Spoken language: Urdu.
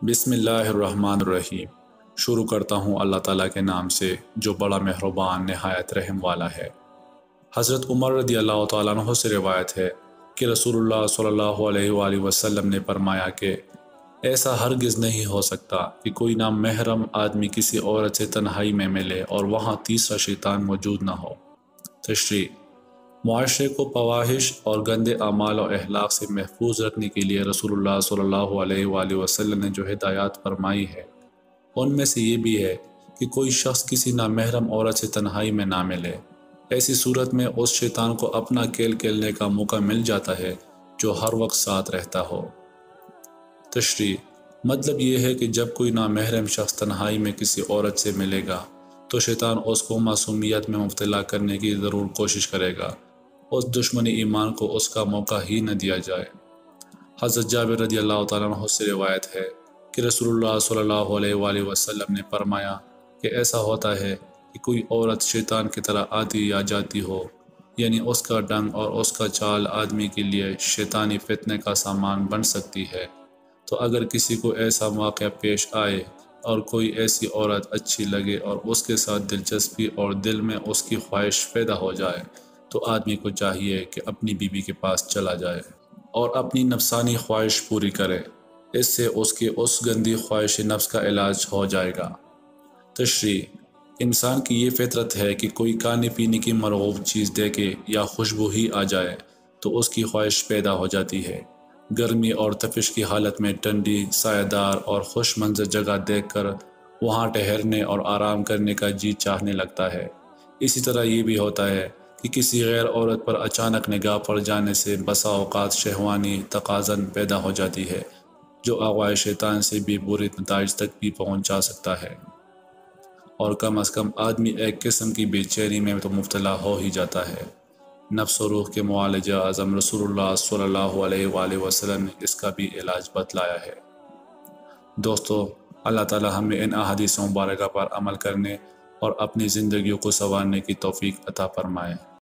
بسم اللہ الرحمن الرحیم۔ شروع کرتا ہوں اللہ تعالیٰ کے نام سے جو بڑا مہربان نہایت رحم والا ہے۔ حضرت عمر رضی اللہ تعالیٰ عنہ سے روایت ہے کہ رسول اللہ صلی اللہ علیہ وآلہ وسلم نے فرمایا کہ ایسا ہرگز نہیں ہو سکتا کہ کوئی نامحرم آدمی کسی عورت سے تنہائی میں ملے اور وہاں تیسرا شیطان موجود نہ ہو۔ تشریح: معاشرے کو فواحش اور گندے اعمال و اخلاق سے محفوظ رکھنے کے لیے رسول اللہ صلی اللہ علیہ وآلہ وسلم نے جو ہدایات فرمائی ہے ان میں سے یہ بھی ہے کہ کوئی شخص کسی نامحرم عورت سے تنہائی میں نہ ملے۔ ایسی صورت میں اس شیطان کو اپنا کھیل کھیلنے کا موقع مل جاتا ہے جو ہر وقت ساتھ رہتا ہو۔ تشریح: مطلب یہ ہے کہ جب کوئی نامحرم شخص تنہائی میں کسی عورت سے ملے گا تو شیطان اس کو معصومیت میں مبتلا کرنے کی ضرور کوشش کرے گا۔ اس دشمن ایمان کو اس کا موقع ہی نہ دیا جائے۔ حضرت جابر رضی اللہ تعالیٰ عنہ سے روایت ہے کہ رسول اللہ صلی اللہ علیہ وآلہ وسلم نے فرمایا کہ ایسا ہوتا ہے کہ کوئی عورت شیطان کی طرح آتی یا جاتی ہو، یعنی اس کا ڈنگ اور اس کا چال آدمی کے لیے شیطانی فتنے کا سامان بن سکتی ہے۔ تو اگر کسی کو ایسا واقعہ پیش آئے اور کوئی ایسی عورت اچھی لگے اور اس کے ساتھ دلچسپی اور دل میں اس کی خواہش پیدا ہو جائے تو آدمی کو چاہیے کہ اپنی بیوی کے پاس چلا جائے اور اپنی نفسانی خواہش پوری کرے۔ اس سے اس کی اس گندی خواہش نفس کا علاج ہو جائے گا۔ تشریح: انسان کی یہ فطرت ہے کہ کوئی کھانے پینے کی مرغوب چیز دیکھے یا خوشبو ہی آ جائے تو اس کی خواہش پیدا ہو جاتی ہے۔ گرمی اور تپش کی حالت میں ٹھنڈی، سایہ دار اور خوش منظر جگہ دیکھ کر وہاں ٹہرنے اور آرام کرنے کا جی چاہنے لگتا ہے۔ اسی طرح یہ بھی ہوتا ہے کہ کسی غیر عورت پر اچانک نگاہ پڑ جانے سے بسا اوقات شہوانی تقاضن پیدا ہو جاتی ہے جو اغوائے شیطان سے بھی برے نتائج تک بھی پہنچا سکتا ہے، اور کم از کم آدمی ایک قسم کی بے چینی میں تو مبتلا ہو ہی جاتا ہے۔ نفس و روح کے معالج اعظم رسول اللہ صلی اللہ علیہ وآلہ وسلم نے اس کا بھی علاج بتلایا ہے۔ دوستو، اللہ تعالی ہمیں ان احادیث مبارکہ پر عمل کرنے اور اپنی زندگیوں کو سنوارنے کی توفیق عطا فرمائے۔